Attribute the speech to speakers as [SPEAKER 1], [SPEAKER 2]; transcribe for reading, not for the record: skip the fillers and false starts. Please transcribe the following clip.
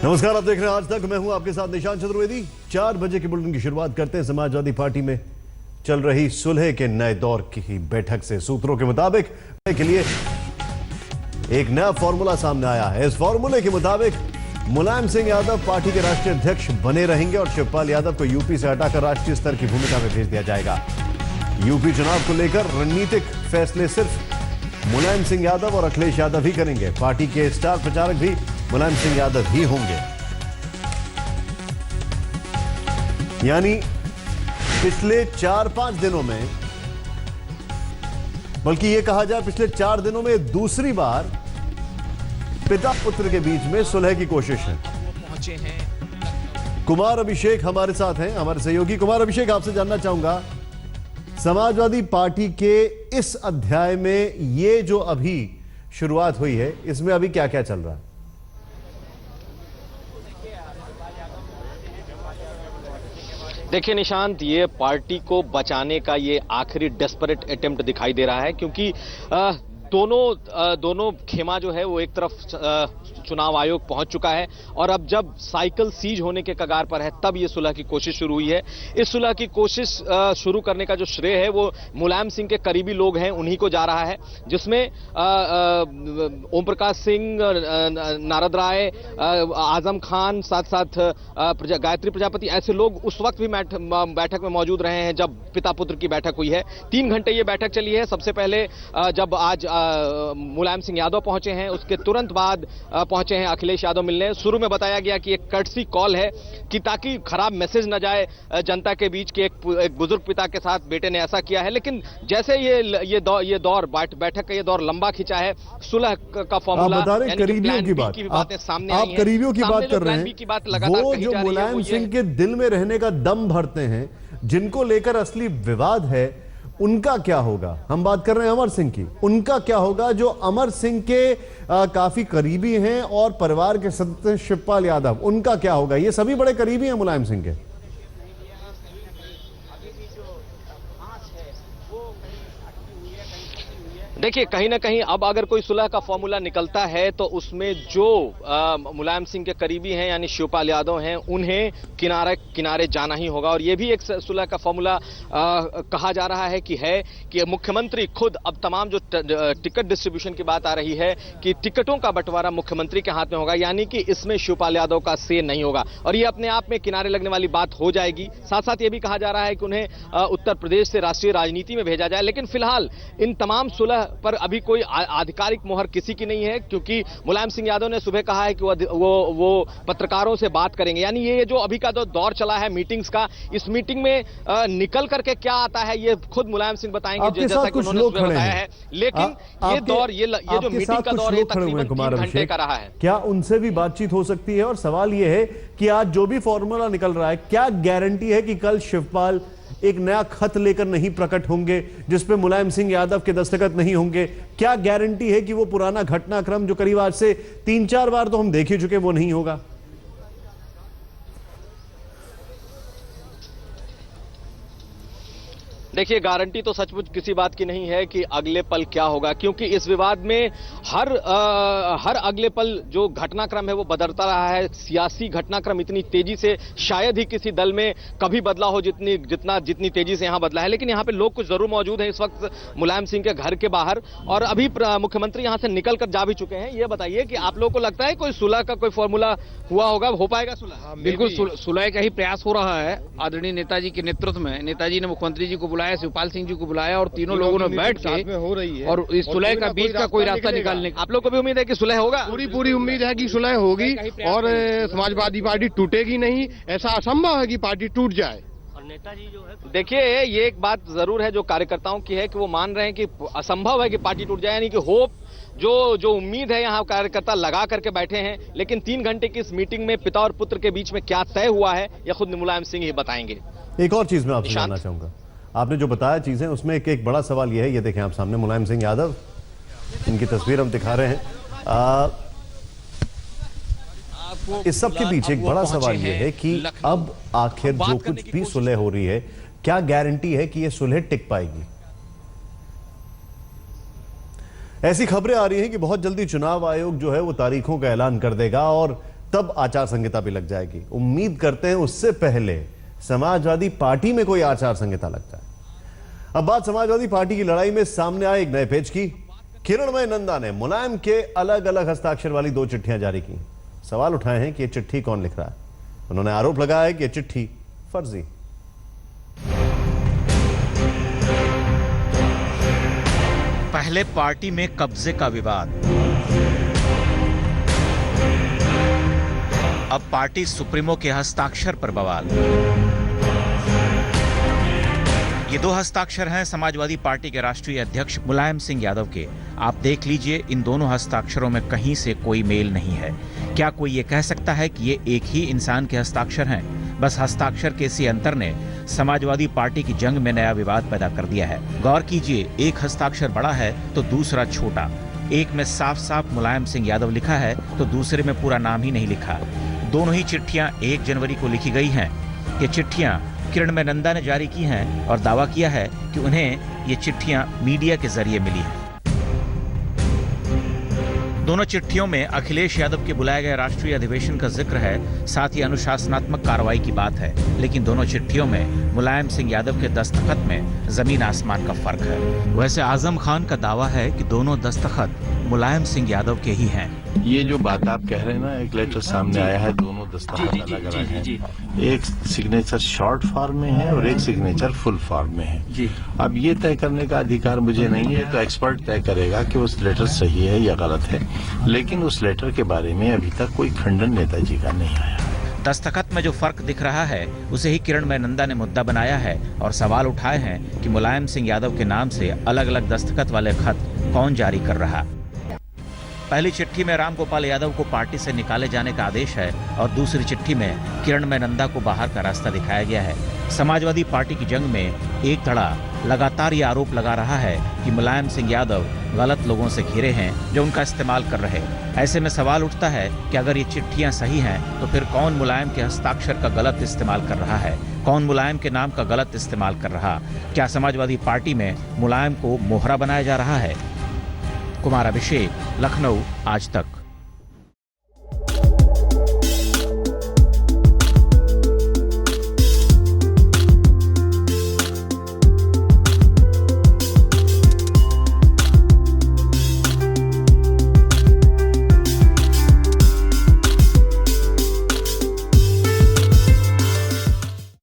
[SPEAKER 1] नमस्कार, आप देख रहे हैं आज तक। मैं हूं आपके साथ निशांत चतुर्वेदी। 4 बजे की बुलेटिन की शुरुआत करते हैं समाजवादी पार्टी में चल रही सुलह के नए दौर की बैठक से। सूत्रों के मुताबिक के लिए एक नया फॉर्मूला सामने आया है। इस फॉर्मूले के मुताबिक मुलायम सिंह यादव पार्टी के राष्ट्रीय अध्यक्ष बने रहेंगे और शिवपाल यादव को यूपी से हटाकर राष्ट्रीय स्तर की भूमिका में भेज दिया जाएगा। यूपी चुनाव को लेकर रणनीतिक फैसले सिर्फ मुलायम सिंह यादव और अखिलेश यादव ही करेंगे। पार्टी के स्टार प्रचारक भी मुलायम सिंह यादव ही होंगे। यानी पिछले 4-5 दिनों में, बल्कि यह कहा जाए पिछले 4 दिनों में दूसरी बार पिता पुत्र के बीच में सुलह की कोशिश है।
[SPEAKER 2] पहुंचे हैं
[SPEAKER 1] कुमार अभिषेक हमारे साथ हैं, हमारे सहयोगी। कुमार अभिषेक, आपसे जानना चाहूंगा, समाजवादी पार्टी के इस अध्याय में ये जो अभी शुरुआत हुई है, इसमें अभी क्या क्या चल रहा है?
[SPEAKER 3] देखिए निशांत, ये पार्टी को बचाने का ये आखिरी डेस्परेट अटेम्प्ट दिखाई दे रहा है, क्योंकि दोनों खेमा जो है वो एक तरफ चुनाव आयोग पहुंच चुका है और अब जब साइकिल सीज होने के कगार पर है तब ये सुलह की कोशिश शुरू हुई है। इस सुलह की कोशिश शुरू करने का जो श्रेय है वो मुलायम सिंह के करीबी लोग हैं उन्हीं को जा रहा है, जिसमें ओम प्रकाश सिंह, नारद राय, आजम खान, साथ साथ गायत्री प्रजापति, ऐसे लोग उस वक्त भी बैठक में मौजूद रहे हैं जब पिता पुत्र की बैठक हुई है। 3 घंटे ये बैठक चली है। सबसे पहले जब आज मुलायम सिंह यादव पहुंचे हैं, उसके तुरंत बाद पहुंचे हैं अखिलेश यादव मिलने। शुरू में बताया गया कि एक कर्टसी कॉल है कि ताकि खराब मैसेज न जाए जनता के बीच कि एक बुजुर्ग पिता के साथ बेटे ने ऐसा किया है। लेकिन जैसे ये दौर बैठक का ये दौर लंबा खिंचा है, सुलह का फॉर्मूला,
[SPEAKER 1] करीबियों की बातें सामने आई हैं। आप करीबियों की बात कर रहे हैं। वो जो मुलायम सिंह के दिल में रहने का दम भरते हैं, जिनको लेकर असली विवाद है, उनका क्या होगा? हम बात कर रहे हैं अमर सिंह की। उनका क्या होगा जो अमर सिंह के काफी करीबी हैं और परिवार के सदस्य शिवपाल यादव, उनका क्या होगा? ये सभी बड़े करीबी हैं मुलायम सिंह के।
[SPEAKER 3] देखिए, कहीं ना कहीं अब अगर कोई सुलह का फॉर्मूला निकलता है तो उसमें जो मुलायम सिंह के करीबी हैं यानी शिवपाल यादव हैं, उन्हें किनारे जाना ही होगा। और ये भी एक सुलह का फॉर्मूला कहा जा रहा है कि मुख्यमंत्री खुद, अब तमाम जो टिकट डिस्ट्रीब्यूशन की बात आ रही है कि टिकटों का बंटवारा मुख्यमंत्री के हाथ में होगा, यानी कि इसमें शिवपाल यादव का से नहीं होगा और ये अपने आप में किनारे लगने वाली बात हो जाएगी। साथ साथ ये भी कहा जा रहा है कि उन्हें उत्तर प्रदेश से राष्ट्रीय राजनीति में भेजा जाए। लेकिन फिलहाल इन तमाम सुलह पर अभी कोई आधिकारिक मोहर किसी की नहीं है, क्योंकि मुलायम सिंह यादव ने सुबह कहा है कि वो पत्रकारों से बात करेंगे। यानी ये जो अभी का दौर चला है मीटिंग्स का, इस मीटिंग में निकल करके क्या आता है ये खुद मुलायम सिंह बताएंगे, जैसा कि उन्होंने सुबह बताया है। लेकिन ये दौर, ये जो मीटिंग का दौर है, तकरीबन 3 घंटे का रहा है।
[SPEAKER 1] क्या उनसे भी बातचीत हो सकती है? और सवाल ये है कि आज जो भी फॉर्मूला निकल रहा है, क्या गारंटी है कि कल शिवपाल एक नया खत लेकर नहीं प्रकट होंगे जिसपे मुलायम सिंह यादव के दस्तखत नहीं होंगे? क्या गारंटी है कि वो पुराना घटनाक्रम जो करीब आज से 3-4 बार तो हम देख ही चुके, वो नहीं होगा?
[SPEAKER 3] देखिए, गारंटी तो सचमुच किसी बात की नहीं है कि अगले पल क्या होगा, क्योंकि इस विवाद में हर अगले पल जो घटनाक्रम है वो बदलता रहा है। सियासी घटनाक्रम इतनी तेजी से शायद ही किसी दल में कभी बदला हो जितनी तेजी से यहां बदला है। लेकिन यहां पे लोग कुछ जरूर मौजूद हैं इस वक्त मुलायम सिंह के घर के बाहर, और अभी मुख्यमंत्री यहां से निकल कर जा भी चुके हैं। ये बताइए कि आप लोगों को लगता है कोई सुलह का कोई फॉर्मूला हुआ होगा, हो पाएगा सुलह?
[SPEAKER 2] बिल्कुल सुलह का ही प्रयास हो रहा है। आदरणीय नेताजी के नेतृत्व में नेताजी ने मुख्यमंत्री जी को बुलाया, शिवपाल सिंह जी को बुलाया और तीनों लोगों ने बैठ के हो रही है और इस सुलह का बीच का कोई रास्ता निकालने का।
[SPEAKER 3] आप लोग को भी उम्मीद है कि सुलह होगा?
[SPEAKER 4] पूरी उम्मीद है कि सुलह होगी और समाजवादी पार्टी टूटेगी नहीं। ऐसा असंभव है कि पार्टी टूट जाए।
[SPEAKER 3] नेताजी जो है, देखिए ये एक बात जरूर है जो कार्यकर्ताओं की है कि वो मान रहे हैं कि असंभव है कि पार्टी टूट जाए, यानी कि होप, जो उम्मीद है यहाँ कार्यकर्ता लगा करके बैठे हैं। लेकिन 3 घंटे की इस मीटिंग में पिता और पुत्र के बीच में क्या तय हुआ है यह खुद मुलायम सिंह ही बताएंगे।
[SPEAKER 1] एक और चीज मैं आपसे जानना चाहूंगा, आपने जो बताया चीजें, उसमें एक बड़ा सवाल यह है, ये देखें आप सामने मुलायम सिंह यादव, इनकी तस्वीर हम दिखा रहे हैं। इस सब के पीछे एक बड़ा सवाल यह है कि अब आखिर जो कुछ भी सुलह हो रही है, क्या गारंटी है कि यह सुलह टिक पाएगी? ऐसी खबरें आ रही हैं कि बहुत जल्दी चुनाव आयोग जो है वो तारीखों का ऐलान कर देगा और तब आचार संहिता भी लग जाएगी। उम्मीद करते हैं उससे पहले समाजवादी पार्टी में कोई आचार संहिता लग जाए। अब बात समाजवादी पार्टी की लड़ाई में सामने आए एक नए पेज की। किरणमय नंदा ने मुलायम के अलग अलग हस्ताक्षर वाली 2 चिट्ठियां जारी की। सवाल उठाए हैं कि यह चिट्ठी कौन लिख रहा है। उन्होंने आरोप लगाया है कि यह चिट्ठी फर्जी।
[SPEAKER 5] पहले पार्टी में कब्जे का विवाद, अब पार्टी सुप्रीमो के हस्ताक्षर पर बवाल। ये 2 हस्ताक्षर हैं समाजवादी पार्टी के राष्ट्रीय अध्यक्ष मुलायम सिंह यादव के। आप देख लीजिए, इन दोनों हस्ताक्षरों में कहीं से कोई मेल नहीं है। क्या कोई ये कह सकता है कि ये एक ही इंसान के हस्ताक्षर हैं? बस हस्ताक्षर के इसी अंतर ने समाजवादी पार्टी की जंग में नया विवाद पैदा कर दिया है। गौर कीजिए, एक हस्ताक्षर बड़ा है तो दूसरा छोटा। एक में साफ साफ मुलायम सिंह यादव लिखा है तो दूसरे में पूरा नाम ही नहीं लिखा। दोनों ही चिट्ठियां 1 जनवरी को लिखी गई हैं। ये चिट्ठियां किरणमय नंदा ने जारी की हैं और दावा किया है कि उन्हें ये चिट्ठियां मीडिया के जरिए मिली हैं। दोनों चिट्ठियों में अखिलेश यादव के बुलाए गए राष्ट्रीय अधिवेशन का जिक्र है, साथ ही अनुशासनात्मक कार्रवाई की बात है। लेकिन दोनों चिट्ठियों में मुलायम सिंह यादव के दस्तखत में जमीन आसमान का फर्क है। वैसे आजम खान का दावा है कि दोनों दस्तखत मुलायम सिंह यादव के ही हैं।
[SPEAKER 6] ये जो बात आप कह रहे हैं ना, एक लेटर सामने आया है, दोनों दस्तखत अलग अलग हैं। एक सिग्नेचर शॉर्ट फॉर्म में है और एक सिग्नेचर फुल फॉर्म में है। अब ये तय करने का अधिकार मुझे नहीं है, तो एक्सपर्ट तय करेगा कि उस लेटर सही है या गलत है। लेकिन उस लेटर के बारे में अभी तक कोई खंडन नेताजी का नहीं आया।
[SPEAKER 5] दस्तखत में जो फर्क दिख रहा है उसे ही किरणमय नंदा ने मुद्दा बनाया है और सवाल उठाए हैं कि मुलायम सिंह यादव के नाम से अलग अलग दस्तखत वाले खत कौन जारी कर रहा। पहली चिट्ठी में रामगोपाल यादव को पार्टी से निकाले जाने का आदेश है और दूसरी चिट्ठी में किरणमय नंदा को बाहर का रास्ता दिखाया गया है। समाजवादी पार्टी की जंग में एक धड़ा लगातार ये आरोप लगा रहा है कि मुलायम सिंह यादव गलत लोगों से घिरे हैं जो उनका इस्तेमाल कर रहे। ऐसे में सवाल उठता है कि अगर ये चिट्ठियां सही हैं तो फिर कौन मुलायम के हस्ताक्षर का गलत इस्तेमाल कर रहा है, कौन मुलायम के नाम का गलत इस्तेमाल कर रहा। क्या समाजवादी पार्टी में मुलायम को मोहरा बनाया जा रहा है? कुमार अभिषेक, लखनऊ, आज तक।